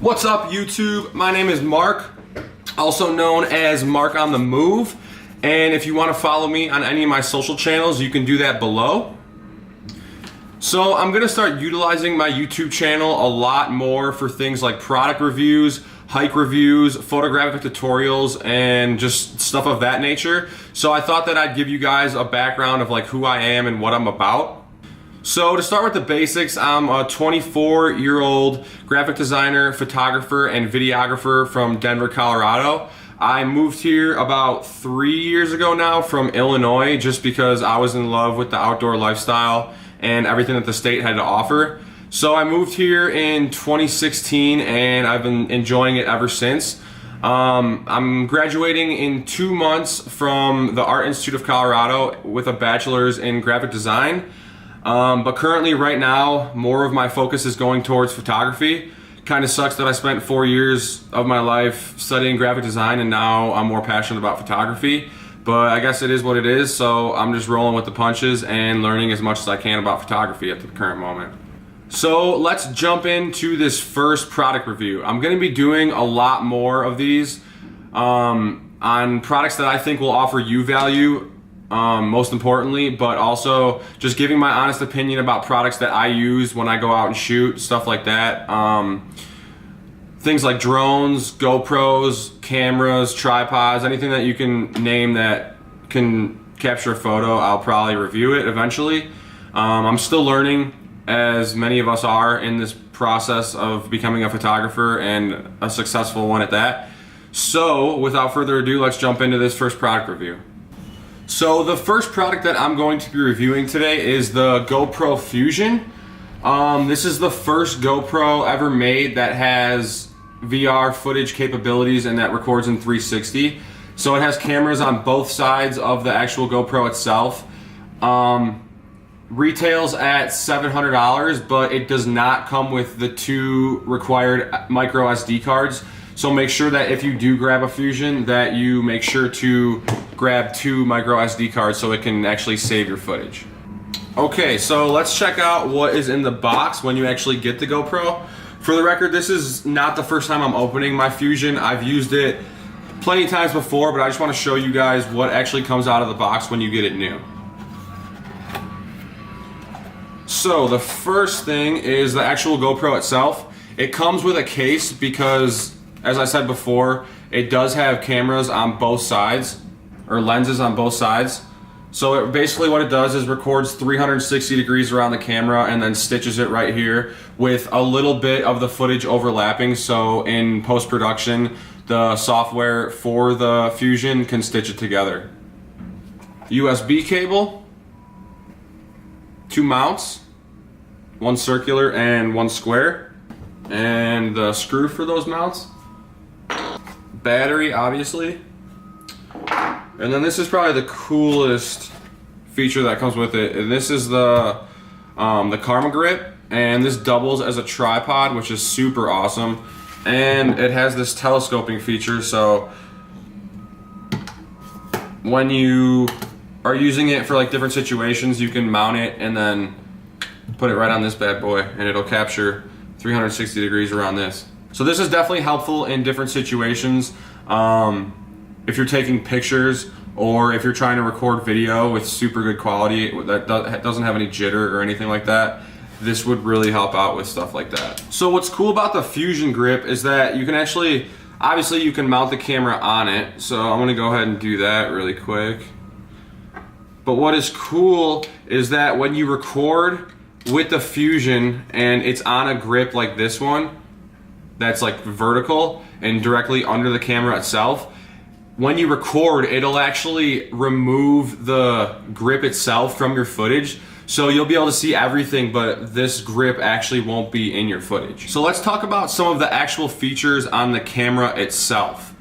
What's up, YouTube? My name is Mark, also known as Mark on the Move. And if you want to follow me on any of my social channels, you can do that below. So I'm going to start utilizing my YouTube channel a lot more for things like product reviews, hike reviews, photographic tutorials, and just stuff of that nature. So I thought that I'd give you guys a background of like who I am and what I'm about. So to start with the basics, I'm a 24-year-old graphic designer, photographer, and videographer from Denver, Colorado. I moved here about 3 years ago now from Illinois just because I was in love with the outdoor lifestyle and everything that the state had to offer. So I moved here in 2016 and I've been enjoying it ever since. I'm graduating in 2 months from the Art Institute of Colorado with a bachelor's in graphic design. But currently right now, more of my focus is going towards photography. Kind of sucks that I spent 4 years of my life studying graphic design and now I'm more passionate about photography. But I guess it is what it is, so I'm just rolling with the punches and learning as much as I can about photography at the current moment. So let's jump into this first product review. I'm going to be doing a lot more of these on products that I think will offer you value. Most importantly, but also just giving my honest opinion about products that I use when I go out and shoot, stuff like that. Things like drones, GoPros, cameras, tripods, anything that you can name that can capture a photo, I'll probably review it eventually. I'm still learning, as many of us are in this process of becoming a photographer and a successful one at that. So without further ado, let's jump into this first product review. So the first product that I'm going to be reviewing today is the GoPro Fusion. This is the first GoPro ever made that has VR footage capabilities and that records in 360. So it has cameras on both sides of the actual GoPro itself. Retails at $700, but it does not come with the 2 required micro SD cards. So make sure that if you do grab a Fusion, that you make sure to grab 2 micro SD cards so it can actually save your footage. Okay, so let's check out what is in the box when you actually get the GoPro. For the record, this is not the first time I'm opening my Fusion. I've used it plenty of times before, but I just want to show you guys what actually comes out of the box when you get it new. So the first thing is the actual GoPro itself. It comes with a case because, as I said before, it does have cameras on both sides, or lenses on both sides. So basically what it does is records 360 degrees around the camera and then stitches it right here with a little bit of the footage overlapping. So in post-production, the software for the Fusion can stitch it together. USB cable, 2 mounts, 1 circular and 1 square, and the screw for those mounts. Battery, obviously. And then this is probably the coolest feature that comes with it. And this is the Karma Grip, and this doubles as a tripod, which is super awesome. And it has this telescoping feature, so when you are using it for like different situations, you can mount it and then put it right on this bad boy, and it'll capture 360 degrees around this. So this is definitely helpful in different situations. If you're taking pictures or if you're trying to record video with super good quality that doesn't have any jitter or anything like that, this would really help out with stuff like that. So what's cool about the Fusion Grip is that you can actually, obviously you can mount the camera on it. So I'm gonna go ahead and do that really quick. But what is cool is that when you record with the Fusion and it's on a grip like this one, that's like vertical and directly under the camera itself, when you record, it'll actually remove the grip itself from your footage. So you'll be able to see everything, but this grip actually won't be in your footage. So let's talk about some of the actual features on the camera itself.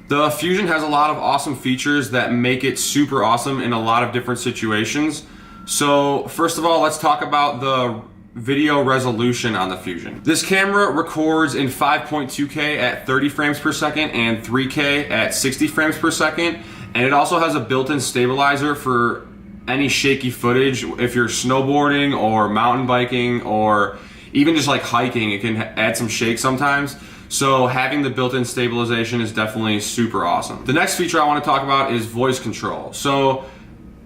The Fusion has a lot of awesome features that make it super awesome in a lot of different situations. So first of all, let's talk about the video resolution on the Fusion. This camera records in 5.2K at 30 frames per second and 3K at 60 frames per second. And it also has a built-in stabilizer for any shaky footage. If you're snowboarding or mountain biking or even just like hiking, it can add some shake sometimes. So having the built-in stabilization is definitely super awesome. The next feature I want to talk about is voice control. So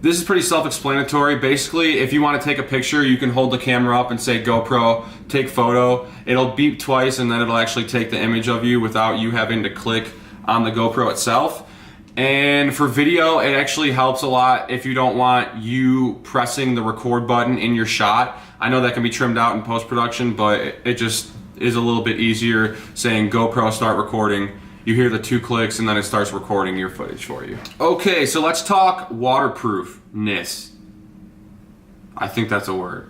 this is pretty self-explanatory. Basically, if you want to take a picture, you can hold the camera up and say GoPro, take photo. It'll beep twice and then it'll actually take the image of you without you having to click on the GoPro itself. And for video, it actually helps a lot if you don't want you pressing the record button in your shot. I know that can be trimmed out in post-production, but it just is a little bit easier saying GoPro, start recording. You hear the 2 clicks and then it starts recording your footage for you. Okay, so let's talk waterproofness. I think that's a word.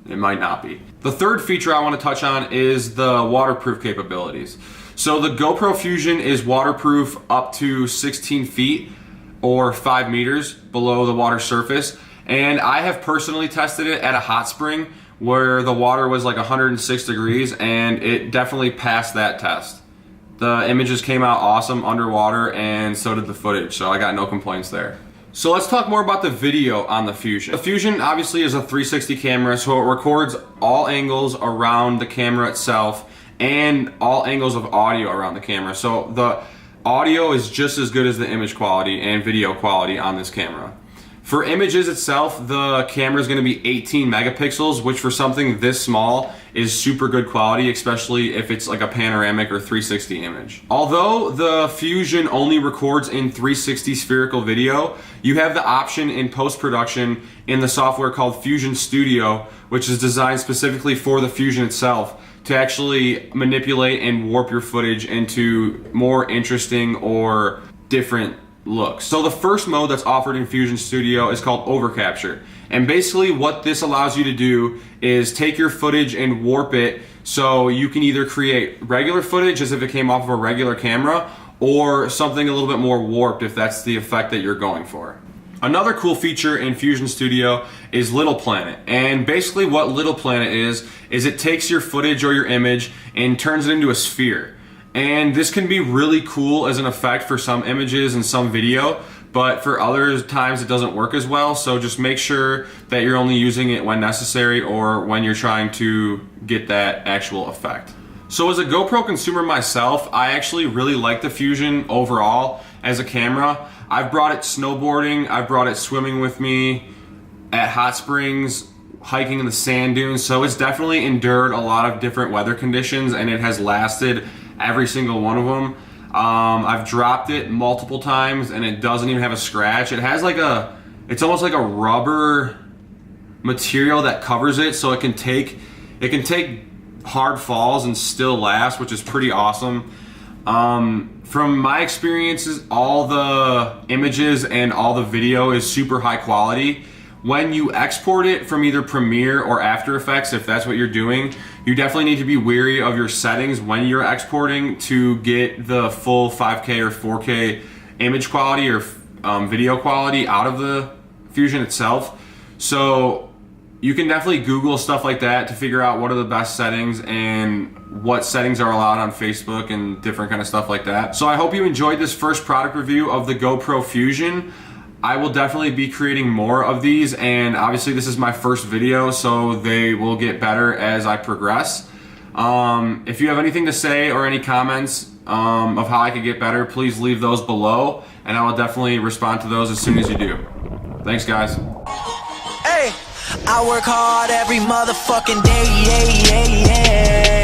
It might not be. The third feature I want to touch on is the waterproof capabilities. So the GoPro Fusion is waterproof up to 16 feet or 5 meters below the water surface. And I have personally tested it at a hot spring where the water was like 106 degrees and it definitely passed that test. The images came out awesome underwater and so did the footage, so I got no complaints there. So let's talk more about the video on the Fusion. The Fusion obviously is a 360 camera, so it records all angles around the camera itself and all angles of audio around the camera. So the audio is just as good as the image quality and video quality on this camera. For images itself, the camera is going to be 18 megapixels, which for something this small is super good quality, especially if it's like a panoramic or 360 image. Although the Fusion only records in 360 spherical video, you have the option in post-production in the software called Fusion Studio, which is designed specifically for the Fusion itself, to actually manipulate and warp your footage into more interesting or different looks. So the first mode that's offered in Fusion Studio is called overcapture. And basically what this allows you to do is take your footage and warp it so you can either create regular footage as if it came off of a regular camera or something a little bit more warped if that's the effect that you're going for. Another cool feature in Fusion Studio is Little Planet. And basically what Little Planet is it takes your footage or your image and turns it into a sphere. And this can be really cool as an effect for some images and some video, but for other times it doesn't work as well. So just make sure that you're only using it when necessary or when you're trying to get that actual effect. So as a GoPro consumer myself, I actually really like the Fusion overall as a camera. I've brought it snowboarding, I've brought it swimming with me at hot springs, hiking in the sand dunes. So it's definitely endured a lot of different weather conditions and it has lasted every single one of them. I've dropped it multiple times and it doesn't even have a scratch. It has like it's almost like a rubber material that covers it, so it can take hard falls and still last, which is pretty awesome. From my experiences, all the images and all the video is super high quality. When you export it from either Premiere or After Effects, if that's what you're doing, you definitely need to be wary of your settings when you're exporting to get the full 5K or 4K image quality or video quality out of the Fusion itself. So you can definitely Google stuff like that to figure out what are the best settings and what settings are allowed on Facebook and different kind of stuff like that. So I hope you enjoyed this first product review of the GoPro Fusion. I will definitely be creating more of these, and obviously this is my first video, so they will get better as I progress. If you have anything to say or any comments of how I could get better, please leave those below, and I will definitely respond to those as soon as you do. Thanks, guys. Hey, I work hard every motherfucking day, yeah, yeah, yeah.